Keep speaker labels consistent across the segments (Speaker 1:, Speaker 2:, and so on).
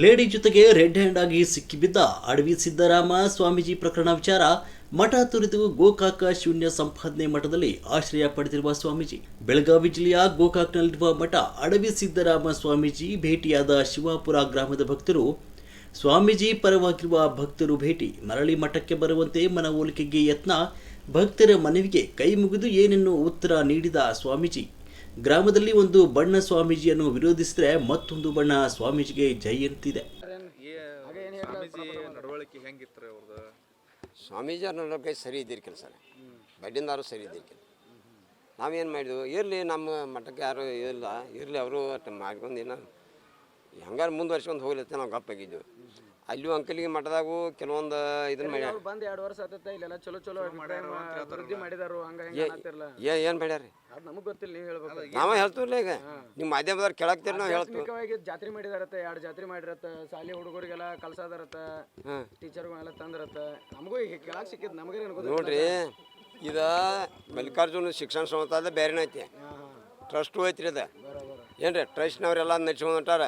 Speaker 1: Lady ಜೊತೆಗೆ red hand ಆಗಿ ಸಿಕ್ಕಿಬಿದ್ದ ಅಡವಿ ಸಿದ್ದರಾಮ ಸ್ವಾಮೀಜಿ ಪ್ರಕರಣ ವಿಚಾರ. ಮಠ ತೊರೆದು ಗೋಕಾಕ ಶೂನ್ಯ ಸಂಪಾದನೆ ಮಠದಲ್ಲಿ ಆಶ್ರಯ ಪಡೆದಿರುವ ಸ್ವಾಮೀಜಿ. ಬೆಳಗಾವಿ ಜಿಲ್ಲೆಯ ಗೋಕಾಕ್ನಲ್ಲಿರುವ ಮಠ ಅಡವಿ ಸಿದ್ದರಾಮ ಸ್ವಾಮೀಜಿ ಭೇಟಿಯಾದ ಶಿವಾಪುರ ಗ್ರಾಮದ ಭಕ್ತರು. ಸ್ವಾಮೀಜಿ ಪರವಾಗಿರುವ ಭಕ್ತರು ಭೇಟಿ. ಮರಳಿ ಮಠಕ್ಕೆ ಬರುವಂತೆ ಮನವೊಲಿಕೆಗೆ ಯತ್ನ. ಭಕ್ತರ ಮನವಿಗೆ ಕೈ ಮುಗಿದು ಏನೆನ್ನು ಉತ್ತರ ನೀಡಿದ ಸ್ವಾಮೀಜಿ. ಗ್ರಾಮದಲ್ಲಿ ಒಂದು ಬಣ್ಣ ಸ್ವಾಮೀಜಿಯನ್ನು ವಿರೋಧಿಸಿದರೆ ಮತ್ತೊಂದು ಬಣ್ಣ ಸ್ವಾಮೀಜಿಗೆ ಜೈ ಅಂತಿದೆ.
Speaker 2: ಸ್ವಾಮೀಜಿ ನಡವಳಿಕೆ ಹೆಂಗಿತ್ತು ಅವ್ರದ್ದು?
Speaker 3: ಸ್ವಾಮೀಜಿ ನಡವಳಿಕೆ ಸರಿ ಇದ್ದೀರಿ ಕೆಲಸ ಬಡ್ಡಿಂದಾರು ಸರಿ ಇದ್ದೀರಿ ಕೆಲ. ನಾವೇನು ಮಾಡಿದ್ವು, ಇರಲಿ ನಮ್ಮ ಮಠಕ್ಕೆ ಯಾರು ಇಲ್ಲ ಇರಲಿ, ಅವರು ಮಾಡ್ಕೊಂಡು ಏನೋ ಹೆಂಗಾರು ಮುಂದುವರ್ಸ್ಕೊಂಡು ಹೋಗ್ಲತ್ತೆ ನಾವು ಗಪ್ಪಾಗಿದ್ದೆವು. ಅಲ್ಲೂ ಅಂಕಲಿಗೆ ಮಠದಾಗೂ ಕೆಲವೊಂದು ಇದನ್ನ ಮಾಡ್ಯಾರ.
Speaker 4: ಬಂದು 2 ವರ್ಷ ಆತೈತೆ ಇಲ್ಲೆಲ್ಲ ಚಲೋ ಅಭಿವೃದ್ಧಿ ಮಾಡಿದಾರು.
Speaker 3: ಏನು ಮಾಡ್ಯಾರ
Speaker 4: ಅದು ನಮಗೆ ಗೊತ್ತಿಲ್ಲ, ನೀವು ಹೇಳ್ಬೇಕು.
Speaker 3: ನಾವೇ ಹೇಳ್ತೀವಿಲ್ಲ. ಈಗ ನಿಮ್ಮ ಮಾಧ್ಯಮದವ್ರು ಕೇಳಾಕ್ತೀರಿ, ನಾವು ಹೇಳ್ತೀವಿ.
Speaker 4: ಜಾತ್ರೆ ಮಾಡಿದಾರತ್ತ, 2 ಜಾತ್ರೆ ಮಾಡಿರತ್ತ, ಶಾಲೆ ಹುಡುಗರಿಗೆಲ್ಲ ಕಲ್ಸಾದಾರತ್ತ, ಟೀಚರ್ಗಳೆಲ್ಲ ತಂದಿರತ್ತ. ನಮಗೂ ಈಗ ಕೇಳಾಕ್ ಸಿಕ್ಕಿದ್ ನಮಗೆ
Speaker 3: ನೋಡ್ರಿ. ಇದು ಮಲ್ಲಿಕಾರ್ಜುನ ಶಿಕ್ಷಣ ಸಂಸ್ಥೆ ಬೇರೆನೇ ಐತಿ, ಟ್ರಸ್ಟು ಐತ್ರಿ. ಅದ ಏನ್ರಿ ಟ್ರಸ್ಟ್ನವ್ರೆಲ್ಲ ನಡ್ಸ್ಕೊಂಡು ಹೊಂಟಾರ.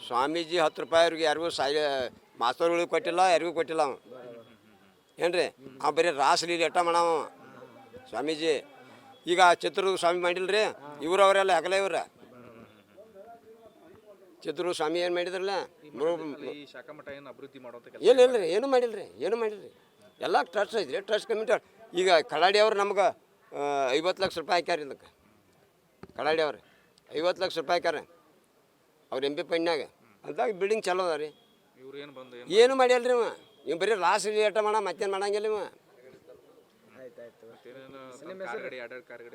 Speaker 3: ಸ್ವಾಮೀಜಿ 10 ರೂಪಾಯಿ ಅವ್ರಿಗೆ ಯಾರಿಗೂ ಮಾಸ್ತರ್ಗಳಿಗೆ ಕೊಟ್ಟಿಲ್ಲ, ಯಾರಿಗೂ ಕೊಟ್ಟಿಲ್ಲ ಅವ. ಏನ್ರಿ ಅವ ಬರೀ ರಾಸಲಿ ಎಟ್ಟ ಮಾಡವ ಸ್ವಾಮೀಜಿ. ಈಗ ಚಿತ್ರದುರ್ಗ ಸ್ವಾಮಿ ಮಾಡಿಲ್ರಿ, ಇವ್ರು ಅವರೆಲ್ಲ ಹಗಲ ಇವ್ರ ಚಿತ್ರದುರ್ಗ ಸ್ವಾಮಿ ಏನು ಮಾಡಿದ್ರಲ್ಲ, ಇಲ್ರಿ ಏನು ಮಾಡಿಲ್ರಿ, ಎಲ್ಲ ಟ್ರಸ್ಟ್ ಐತ್ರಿ, ಟ್ರಸ್ಟ್ ಕಮಿಟಿ. ಈಗ ಕಡಾಡಿ ಅವ್ರು ನಮ್ಗೆ 50 ಲಕ್ಷ ರೂಪಾಯಿ ಹಾಕ್ಯಾರ. ಇದಕ್ಕೆ ಕಡಾಡಿ ಅವ್ರು 50 ಲಕ್ಷ ರೂಪಾಯಿ ಹಾಕ್ಯಾರ ಅವ್ರು MP ಪಣ್ಣಾಗ. ಅಂದಾಗ ಬಿಲ್ಡಿಂಗ್ ಚಲೋ ಅದ ರೀ. ಏನು ಮಾಡ್ಯಲ್ರಿ ಇವ. ಇವ್ ಬರೀ ಲಾಸ್ ಏಟ ಮಾಡ ಮತ್ತೇನು ಮಾಡಂಗಿಲ್ಲ ಇವ.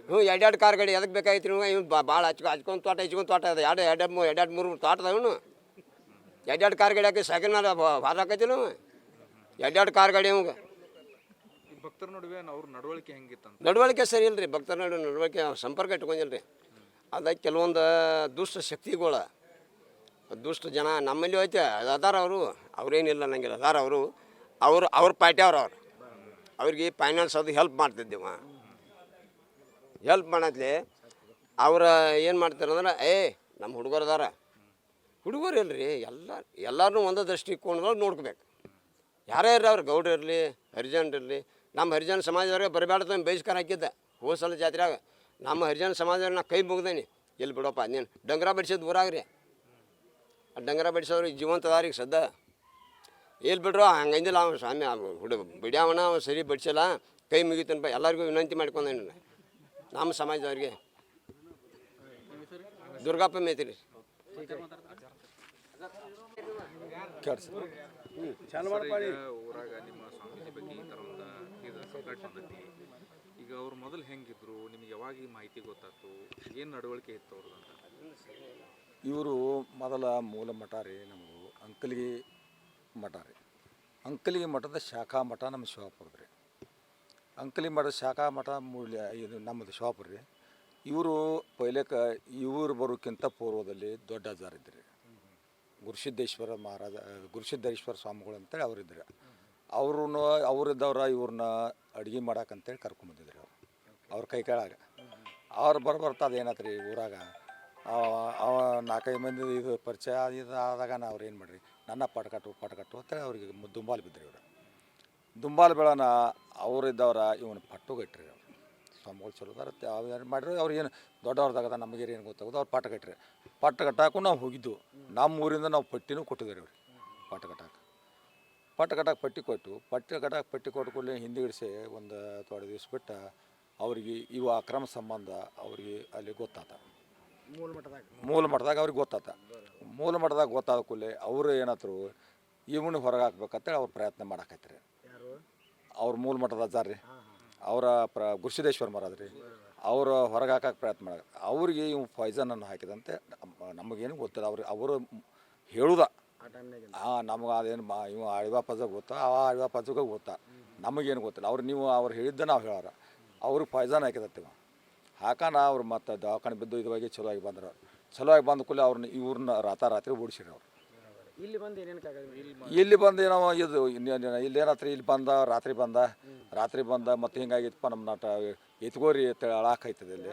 Speaker 3: ಹ್ಞೂ 2 ಕಾರ್ ಗಾಡಿ ಎದಕ್ಕೆ ಬೇಕಾಗಿತ್ತು ನೀವು? ಇವ್ ಭಾಳ ಹಚ್ಕೊಂಡು ತೋಟ ಅದ. 2-3 ತೋಟ ಅದ ಇವನು. 2 ಕಾರ್ ಗಾಡಿ ಹಾಕಿ ಸೈಕಲ್ ಮೇಲೆ ಭಾರ ಹಾಕೈತಿಲ್ಲ ಇವ. 2 ಕಾರ್ ಗಾಡಿ ಅವಂಗೆ.
Speaker 2: ಭಕ್ತರ ನಡುವೆ ಅವ್ರ ನಡವಳಿಕೆ ಹೆಂಗಿತ್ತು?
Speaker 3: ನಡವಳಿಕೆ ಸರಿ ಇಲ್ರಿ. ಭಕ್ತರ ನಡವಳಿಕೆ ಸಂಪರ್ಕ ಇಟ್ಕೊಂಡಿಲ್ರಿ. ಅದಾಗ ಕೆಲವೊಂದು ದುಷ್ಟ ಶಕ್ತಿಗಳ, ದುಷ್ಟ ಜನ ನಮ್ಮಲ್ಲಿ ಐತೆ ಅದಾರ. ಅವ್ರೇನಿಲ್ಲ ನಂಗಿಲ್ಲ, ಅದಾರ ಅವ್ರ ಪಾರ್ಟಿ ಅವ್ರಿಗೆ ಫೈನಾನ್ಸ್ ಅದು ಹೆಲ್ಪ್ ಮಾಡ್ತಿದ್ದೇವ. ಹೆಲ್ಪ್ ಮಾಡತ್ಲಿ ಅವ್ರು ಏನು ಮಾಡ್ತಾರಂದ್ರೆ, ನಮ್ಮ ಹುಡುಗರು ಅದಾರ. ಹುಡುಗರು ಇಲ್ರಿ, ಎಲ್ಲರೂ ಒಂದೇ ದೃಷ್ಟಿಕೋನದೊಳಗೆ ನೋಡ್ಕೋಬೇಕು. ಯಾರೇ ಇರಲಿ, ಅವ್ರು ಗೌಡ್ರು ಇರಲಿ, ಹರಿಜನ ಇರಲಿ. ನಮ್ಮ ಹರಿಜನ ಸಮಾಜದವ್ರಿಗೆ ಬರಬೇಡ್ದು ಬಹಿಷ್ಕಾರ ಹಾಕಿದ್ದೆ ಹೋದ ಸಲ ಜಾತ್ರೆಯಾಗ. ನಮ್ಮ ಹರಿಜನ ಸಮಾಜದವ್ರಿಗೆ ನಾ ಕೈ ಮುಗ್ದೇನಿ. ಎಲ್ಲಿ ಬಿಡಪ್ಪ ನೀನು ಡಂಗರ ಬಡಿಸಿದ್ದು ಊರಾಗ್ರಿ. ಆ ಡಂಗರ ಬಡಿಸೋರಿಗೆ ಜೀವಂತ ಅದಾರಿಗೆ ಸದ್ದ. ಎಲ್ಲಿ ಬಿಡ್ರು ಹಂಗಂದಿಲ್ಲ ಅವ್ನು ಸ್ವಾಮಿ. ಬಿಡ್ಯಾವನ ಅವ್ನು ಸರಿ ಬಡಿಸಿಲ್ಲ, ಕೈ ಮುಗಿತನಪ್ಪ. ಎಲ್ಲರಿಗೂ ವಿನಂತಿ ಮಾಡ್ಕೊಂಡೇನು ನಮ್ಮ ಸಮಾಜದವ್ರಿಗೆ. ದುರ್ಗಪ್ಪ ಮೇತ್ರಿ.
Speaker 2: ಊರಾಗ ನಿಮ್ಮ ಸ್ವಾಮೀಜಿ ಬಗ್ಗೆ ಈ ಥರ ಒಂದು ಇದು ಕಂಪ್ಲೇಂಟ್ ಬಂದೈತಿ. ಈಗ ಅವ್ರು ಮೊದಲು ಹೆಂಗಿದ್ರು, ನಿಮ್ಗೆ ಯಾವಾಗ ಈ ಮಾಹಿತಿ ಗೊತ್ತಾಯ್ತು? ಏನು ನಡವಳಿಕೆ ಇತ್ತು ಅವ್ರದ್ದು ಅಂತ?
Speaker 5: ಇವರು ಮೊದಲ ಮೂಲ ಮಠ ರೀ ನಮಗೂ ಅಂಕಲಿಗೆ ಮಠ ರೀ. ಅಂಕಲಿಗೆ ಮಠದ ಶಾಖಾ ಮಠ ನಮ್ಮ ಶಿವಾಪುರದ ರೀ. ಅಂಕಲಿಗೆ ಮಠದ ಶಾಖಾ ಮಠ ಮೂಲ ಇದು ನಮ್ಮದು ಶಿವಾಪುರ ರೀ. ಇವರು ಪೈಲಕ್ಕೆ ಇವರು ಬರೋಕ್ಕಿಂತ ಪೂರ್ವದಲ್ಲಿ ದೊಡ್ಡ ಅಜ್ಜಾರ್ ಇದ್ದರು. ಗುರುಸಿದ್ದೇಶ್ವರ ಸ್ವಾಮಿಗಳು ಅಂತೇಳಿ ಅವರಿದ್ದರು. ಅವರಿದ್ದವ್ರ ಇವ್ರನ್ನ ಅಡುಗೆ ಮಾಡಕ್ಕಂತೇಳಿ ಕರ್ಕೊಂಬಂದಿದ್ರು. ಅವ್ರ ಕೈ ಕೆಳಗೆ ಅವ್ರು ಬರ್ತಾ ಅದೇನತ್ರಿ ಊರಾಗ 4-5 ಮಂದಿ ಇದು ಪರಿಚಯ ಇದು ಆದಾಗ ಅವ್ರು ಏನು ಮಾಡ್ರಿ, ನನ್ನ ಪಟ್ಕಟ್ಟು ಅಂತೇಳಿ ಅವ್ರಿಗೆ ದುಂಬಾಲು ಬಿದ್ದರು. ಇವರು ದುಂಬಾಲು ಬೆಳನ ಅವರಿದ್ದವ್ರ ಇವನು ಪಟ್ಟುಗಟ್ರಿ. ಅವ್ರು ಸ್ವಾಮಿಗಳು ಚಲೋದಾರ ಅವ್ರು ಮಾಡಿರಿ. ಅವ್ರು ಏನು ದೊಡ್ಡವ್ರದಾಗ ನಮಗೆ ಏನು ಗೊತ್ತಾಗೋದು. ಅವ್ರು ಪಟ್ಟಗಟ್ರಿ. ಪಟ್ಟಗಟ್ಟಾಕು ನಾವು ಹೋಗಿದ್ದು. ನಮ್ಮ ಊರಿಂದ ನಾವು ಪಟ್ಟಿನೂ ಕೊಟ್ಟಿದ್ದೀವಿ ಅವ್ರಿಗೆ. ಪಟ್ಟಗಟ್ಟಾಕ ಪಟ್ಟಿ ಕೊಟ್ಟು ಕೂಡಲೇ ಹಿಂದಿಗಿಡಿಸಿ ಒಂದು ಥೋಡೆ ದಿವ್ಸ ಬಿಟ್ಟು ಅವ್ರಿಗೆ ಇವು ಅಕ್ರಮ ಸಂಬಂಧ ಅವ್ರಿಗೆ ಅಲ್ಲಿ ಗೊತ್ತಾತ. ಮೂಲ ಮಠದಾಗ ಅವ್ರಿಗೆ ಗೊತ್ತಾತ. ಮೂಲ ಮಠದಾಗ ಗೊತ್ತಾದ ಕೂಡಲೇ ಅವರು ಏನತ್ರು ಇವನು ಹೊರಗೆ ಹಾಕ್ಬೇಕಂತೇಳಿ ಅವ್ರು ಪ್ರಯತ್ನ ಮಾಡಾಕೈತ್ರಿ. ಅವ್ರ ಮೂಲ ಮಠದ ಅಜ್ಜಾರ ರೀ, ಅವರ ಗುರುಸಿದ್ದೇಶ್ವರ ಮಹಾರಾಜ್ ರೀ. ಅವರು ಹೊರಗೆ ಹಾಕಕ್ಕೆ ಪ್ರಯತ್ನ ಮಾಡ ಅವ್ರಿಗೆ ಇವು ಪಾಯ್ಸನನ್ನು ಹಾಕಿದಂತೆ ನಮಗೇನು ಗೊತ್ತಿಲ್ಲ. ಅವರು ಹೇಳುದ ನಮಗೆ ಅದೇನು ಇವು ಅಳಿವಾ ಪಜ ಗೊತ್ತಾ, ಆ ಅಳಿವಾ ಪಜಗೆ ಗೊತ್ತಾ, ನಮಗೇನು ಗೊತ್ತಿಲ್ಲ. ಅವ್ರು ಹೇಳಿದ್ದ ನಾವು ಹೇಳೋರ. ಅವ್ರಿಗೆ ಪಾಯ್ಸನ್ ಹಾಕಿದತ್ತೀವ ಹಾಕೋಣ. ಅವ್ರು ಮತ್ತು ದವಾಖಾನೆ ಬಿದ್ದು ಇದುವಾಗಿ ಚಲೋ ಆಗಿ ಬಂದ ಕೂಡಲೇ ಇವ್ರನ್ನ ರಾತ್ರಿ ಓಡಿಸಿರಿ. ಅವ್ರು ಇಲ್ಲಿ ಬಂದು ಏನೋ ಇದು ಇಲ್ಲೇನತ್ರಿ, ಇಲ್ಲಿ ರಾತ್ರಿ ಬಂದ ಮತ್ತು ಹಿಂಗಾಗಿತ್ತಪ್ಪ ನಮ್ಮ ನಾಟ ಎತ್ಕೋರಿ ಅಂತೇಳಿ ಅಳಾಕೈತದೆ. ಇಲ್ಲಿ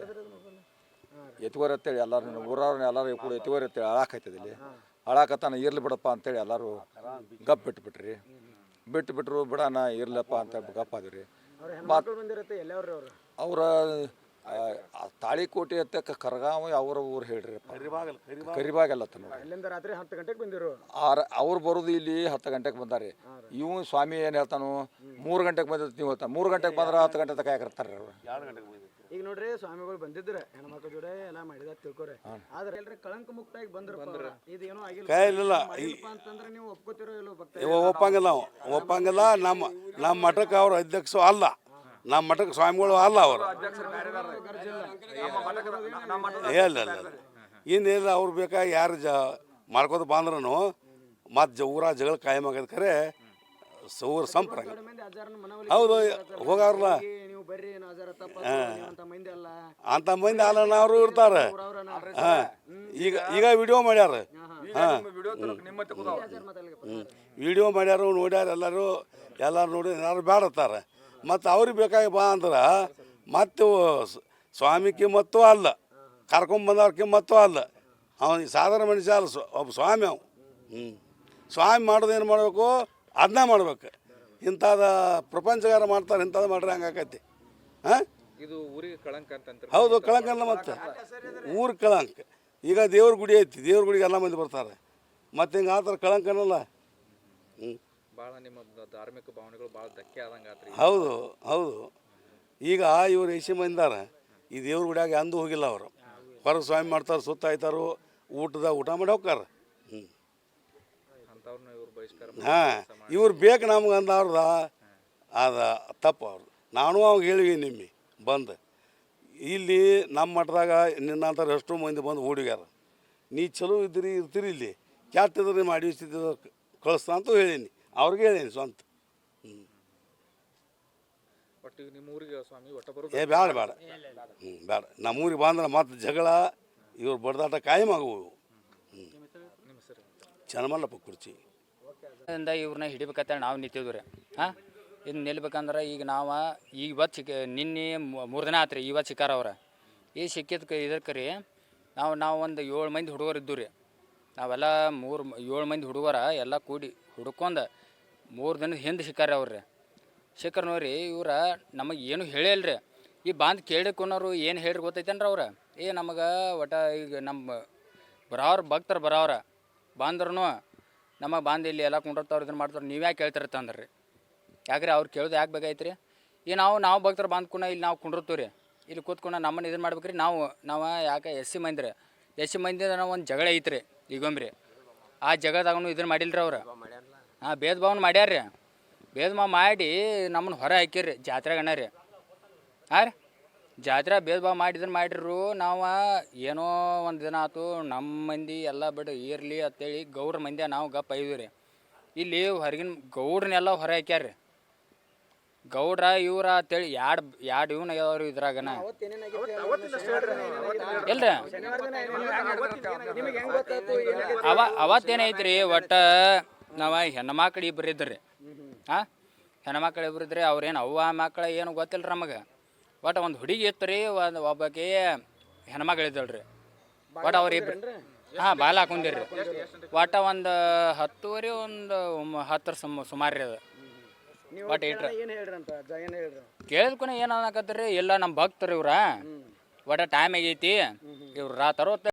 Speaker 5: ಎತ್ಕೋರಿ ಅಂತೇಳಿ ಎಲ್ಲರೂ ಊರವ್ರನ್ನ ಎಲ್ಲರೂ ಕೂಡ ಎತ್ಕೋರಿ ಅಂತೇಳಿ ಅಳಾಕೈತದೆ. ಇಲ್ಲಿ ಅಳಾಕತ್ತಾನ ಇರ್ಲಿ ಬಿಡಪ್ಪ ಅಂತೇಳಿ ಎಲ್ಲರೂ ಗಪ್ ಬಿಟ್ಬಿಟ್ರಿ ಬಿಟ್ರು ಬಿಡೋಣ ಇರ್ಲಪ್ಪ ಅಂತ ಗಪ್ ಆದ್ರಿ
Speaker 4: ಅವ್ರ ಹೆಣ್ಮಕ್ಳು ಬಂದಿರತ್ತೆ ಎಲ್ಲವ್ರಿ ಅವರು
Speaker 5: ಅವರ ತಾಳಿಕೋಟೆ ಹತ್ತಕ್ಕೆ ಕರಗಾವ ಅವರ ಊರು ಹೇಳ್ರಿ ಕರಿಬಾಗೆಲ್ಲ ನೋಡಿ
Speaker 4: ಅಲ್ಲಿಂದ ರಾತ್ರಿ 10 ಗಂಟೆಗೆ ಬಂದಿರು
Speaker 5: ಅವ್ರು ಬರೋದು ಇಲ್ಲಿ 10 ಗಂಟೆಗೆ ಬಂದಾರೆ ಇವು ಸ್ವಾಮಿ ಏನು ಹೇಳ್ತಾನು 3 ಗಂಟೆಗೆ ಬಂದಿದ್ದು ನೀವು ಹೇಳ್ತಾನೆ 3 ಗಂಟೆಗೆ ಬಂದ್ರೆ 10 ಗಂಟೆ ತನಕ ಯಾಕಿರ್ತಾರೆ ಅವರು
Speaker 4: ಈಗ ನೋಡ್ರಿ ಸ್ವಾಮಿಗಳು ಬಂದಿದ್ರೆ ಹೆಣ್ಮಕ್ಳ ಜೋಡೆ ಎಲ್ಲ ಮಾಡಿದ ತಿಳ್ಕೊರೆ ಆದ್ರೆ ಎಲ್ರಿ ಕಳಂಕ ಮುಕ್ತಾಗಿ ಬಂದ್ರ ಇದೇನೋ ಆಗಿಲ್ಲ ಅಂತಂದ್ರೆ ನೀವು ಒಪ್ಕೋತಿರೋ ಇಲ್ಲೋ ಭಕ್ತ
Speaker 6: ಒಪ್ಪಂಗಿಲ್ಲ ನಮ್ಮ ಮಠಕ್ಕೆ ಅವ್ರ ಅಧ್ಯಕ್ಷರು ಅಲ್ಲ ನಮ್ಮ ಮಠಕ್ಕೆ ಸ್ವಾಮಿಗಳು ಅಲ್ಲ ಅವರು ಇಲ್ಲ ಇನ್ನೇನಿಲ್ಲ ಅವ್ರು ಬೇಕಾಗಿ ಯಾರು ಮಾಡ್ಕೋತ ಬಂದ್ರೂ ಮತ್ತು ಊರ ಜಗಳ ಕಾಯಂ ಆಗದ ಖರೆ ಊರ ಸಂಪ್ರದಾಯ ಹೌದು ಹೋಗಾರಲ್ಲ
Speaker 4: ನೀವು ಬರ್ರಿ ಮಂದಿ ಅಲ್ಲ
Speaker 6: ಅಂತ ಮಂದಿ ಅಲ್ಲ ಅವರು ಇರ್ತಾರೆ ಹಾಂ ಈಗ ವಿಡಿಯೋ ಮಾಡ್ಯಾರ ಹಾಂ ವಿಡಿಯೋ ಮಾಡ್ಯಾರು ನೋಡ್ಯಾರ ಎಲ್ಲರೂ ನೋಡಿ ಎಲ್ಲರೂ ಬೇಡತ್ತಾರೆ ಮತ್ತು ಅವ್ರಿಗೆ ಬೇಕಾಗಿ ಬಾ ಅಂದ್ರೆ ಮತ್ತು ಸ್ವಾಮಿ ಕಿಮ್ಮತ್ತು ಅಲ್ಲ ಕರ್ಕೊಂಬಂದವ್ರ ಕಿಮ್ಮತ್ತು ಅಲ್ಲ ಅವನಿಗೆ ಸಾಧಾರಣ ಮನುಷ್ಯ ಅಲ್ಲ ಒಬ್ಬ ಸ್ವಾಮಿ ಅವ ಸ್ವಾಮಿ ಮಾಡೋದು ಏನು ಮಾಡಬೇಕು ಅದನ್ನ ಮಾಡ್ಬೇಕು ಇಂಥದ್ದು ಪ್ರಪಂಚಗಾರ ಮಾಡ್ತಾರೆ ಇಂಥದ್ದು ಮಾಡ್ರೆ ಹಂಗೆ ಆಕೈತಿ ಹಾಂ
Speaker 2: ಇದು ಊರಿಗೆ ಕಳಂಕ ಅಂತ
Speaker 6: ಹೌದು ಕಳಂಕ ಅಲ್ಲ ಮತ್ತೆ ಊರು ಕಳಂಕ ಈಗ ದೇವ್ರ ಗುಡಿ ಐತಿ ದೇವ್ರ ಗುಡಿಗೆ ಎಲ್ಲ ಮಂದಿ ಬರ್ತಾರೆ ಮತ್ತು ಹಿಂಗೆ ಆ ಥರ ಕಳಂಕ ಅನ್ನಲ್ಲ
Speaker 2: ಭಾಳ ನಿಮ್ಮ ಧಾರ್ಮಿಕ ಭಾವನೆಗಳು ಭಾಳ ಧಕ್ಕೆ ಆದಂಗೆ ಆತ್ರಿ
Speaker 6: ಹೌದು ಈಗ ಇವ್ರು ಐಸಿ ಮಂದಿದಾರ ಈ ದೇವ್ರ ಗುಡಿಯಾಗ ಅಂದು ಹೋಗಿಲ್ಲ ಅವರು ಹೊರಗೆ ಸ್ವಾಮಿ ಮಾಡ್ತಾರೆ ಸುತ್ತ ಆಯ್ತಾರು ಊಟ ಮಾಡಿ ಹೋಗ್ತಾರೆ
Speaker 2: ಅಂಥವ್ರನ್ನ ಇವ್ರು ಬಹಿಷ್ಕಾರ
Speaker 6: ಹಾಂ ಇವ್ರು ಬೇಕು ನಮ್ಗೆ ಅಂದ ಅವ್ರದ ಅದು ತಪ್ಪು ಅವ್ರು ನಾನು ಅವಾಗ ಹೇಳಿವಿ ನಿಮ್ಮಿ ಬಂದು ಇಲ್ಲಿ ನಮ್ಮ ಮಠದಾಗ ನಿನ್ನಂಥವ್ರು ಎಷ್ಟೋ ಮಂದಿ ಬಂದು ಹುಡುಗ್ಯಾರ ನೀ ಚಲೋ ಇರ್ತೀರಿ ಇಲ್ಲಿ ಕೆಟ್ಟಿದ್ರೆ ಮಾಡಿ ಕಳಿಸ್ತಾ ಅಂತ ಹೇಳೀನಿ ಅವ್ರಿಗೆ ಹೇಳೀನಿ ಸ್ವಂತ
Speaker 2: ಒಟ್ಟು ನಿಮ್ಮ ಊರಿಗೆ ಸ್ವಾಮಿ ಒಟ್ಟ ಬರೋದು
Speaker 6: ಬೇಡ ಬೇಡ ನಮ್ಮೂರಿಗೆ ಬಂದ್ರೆ ಮತ್ತೆ ಜಗಳ ಇವ್ರು ಬಡ್ದಾಟ ಕಾಯಂ ಆಗುವು ಚನ್ನಮಲ್ಲಪ್ಪ ಕುರ್ಚಿ
Speaker 7: ಇವ್ರನ್ನ ಹಿಡಿಬೇಕಂತೇಳಿ ನಾವು ನಿಂತಿದ್ವಿ ರೀ ಹಾಂ ಇನ್ನು ನಿಲ್ಬೇಕಂದ್ರೆ ಈಗ ನಾವು ಇವತ್ತು ನಿನ್ನೆ 3 ದಿನ ಆತ್ರಿ ಇವತ್ತು ಸಿಕ್ಕಾರ ಅವ್ರ ಈ ಸಿಕ್ಕಿದ ಇದಕ್ಕೆ ರೀ ನಾವು ಒಂದು 7 ಮಂದಿ ಹುಡುಗರು ಇದ್ದು ರೀ ನಾವೆಲ್ಲ 7 ಮಂದಿ ಹುಡುಗರ ಎಲ್ಲ ಕೂಡಿ ಹುಡ್ಕೊಂಡು 3 ದಿನದ ಹಿಂದೆ ಸಿಕ್ಕಾರ ಅವ್ರಿ ಸಿಕ್ಕರ್ ನೋಡ್ರಿ ಇವ್ರ ನಮಗೆ ಏನು ಹೇಳಿಲ್ಲ ರೀ ಈ ಬಾಂದ್ ಕೇಳಿಕೊನೋರು ಏನು ಹೇಳ್ರಿ ಗೊತ್ತೈತೇನ್ರಿ ಅವ್ರ ನಮಗೆ ಒಟ್ಟ ಈಗ ನಮ್ಮ ಬರೋವ್ರ ಭಕ್ತರು ಬರೋವ್ರ ಬಾಂದ್ರೂ ನಮಗೆ ಬಾಂದ್ ಇಲ್ಲಿ ಎಲ್ಲ ಕುಂಡಿರ್ತಾವ್ರು ಇದನ್ನು ಮಾಡ್ತಾರೆ ನೀವು ಯಾಕೆ ಕೇಳ್ತಿರತ್ತ ಅಂದ್ರಿ ಯಾಕ್ರಿ ಅವ್ರು ಕೇಳೋದು ಯಾಕೆ ಬೇಕಾಯ್ತು ರೀ ನಾವು ಭಕ್ತರು ಬಾಂದ್ಕುನ ಇಲ್ಲಿ ನಾವು ಕುಂಡಿರ್ತೀವಿ ರೀ ಇಲ್ಲಿ ಕೂತ್ಕೊಂಡು ನಮ್ಮನ್ನು ಇದನ್ನು ಮಾಡ್ಬೇಕ್ರಿ ನಾವು ಯಾಕೆ ಎಸ್ ಸಿ ಮಂದಿ ನಾವು ಒಂದು ಜಗಳ ಐತ್ರಿ ಈಗೊಮ್ರಿ ಆ ಜಗದಾಗೂ ಇದನ್ನು ಮಾಡಿಲ್ರಿ ಅವ್ರು ಹಾಂ ಭೇದ ಭಾವನ ಮಾಡ್ಯಾರ ಭೇದ ಭಾವ ಮಾಡಿ ನಮ್ಮನ್ನು ಹೊರ ಹಾಕಿರಿ ಜಾತ್ರೆಗಣ್ಣ ರೀ ಹಾಂ ರೀ ಜಾತ್ರೆ ಭೇದ ಭಾವ ಮಾಡಿ ಇದನ್ನು ಮಾಡಿರು ನಾವು ಏನೋ ಒಂದು ದಿನ ಆಯ್ತು ನಮ್ಮ ಮಂದಿ ಎಲ್ಲ ಬಿಡು ಇರಲಿ ಅಂತೇಳಿ ಗೌಡ್ರ ಮಂದಿ ನಾವು ಗಪ್ಪ ಐದ್ವಿ ರೀ ಇಲ್ಲಿ ಹೊರಗಿನ ಗೌಡ್ರನ್ನೆಲ್ಲ ಹೊರ ಹಾಕ್ಯಾರ ರೀ ಗೌಡ್ರ ಇವ್ರ ಅಂತೇಳಿ ಎರಡು ಇವನ ಯಾವ್ದು ಇದ್ರಾಗನ ಇಲ್ರಿ ಅವತ್ತೇನೈತ್ರಿ ಒಟ್ಟು ನಾವು ಹೆಣ್ಮಕ್ಳು ಇಬ್ಬರು ಇದ್ರಿ ಹಾಂ ಹೆಣ್ಮಕ್ಳು ಇಬ್ಬರು ಇದ್ರಿ ಅವ್ರೇನು ಅವ್ವ ಮಕ್ಳು ಏನು ಗೊತ್ತಿಲ್ಲ ರೀ ನಮಗೆ ಒಟ್ಟು ಒಂದು ಹುಡುಗಿ ಇತ್ತು ರೀ ಒಬ್ಬಕ್ಕೆ ಹೆಣ್ಮಕ್ಳು ಇದ್ದಳ್ರಿ ಒಟ್ಟು ಅವ್ರಿಬ್ರು ಹಾಂ ಬಾಲ ಹಾಕೊಂಡಿರಿ ಒಟ್ಟು ಒಂದು 10 ಒಂದು 10 ಸುಮಾರು ರೀ ಅದು ಒಟ್ಟು ಇಟ್ರೆ ಕೇಳಿದ್ಕೊನೆ ಏನು ಅನ್ನಕತ್ತೀರಿ ಇಲ್ಲ ನಮ್ಮ ಭಕ್ತರು ಇವ್ರ ಒಟ್ಟು ಟೈಮ್ ಆಗೈತಿ ಇವ್ರು ತರೋ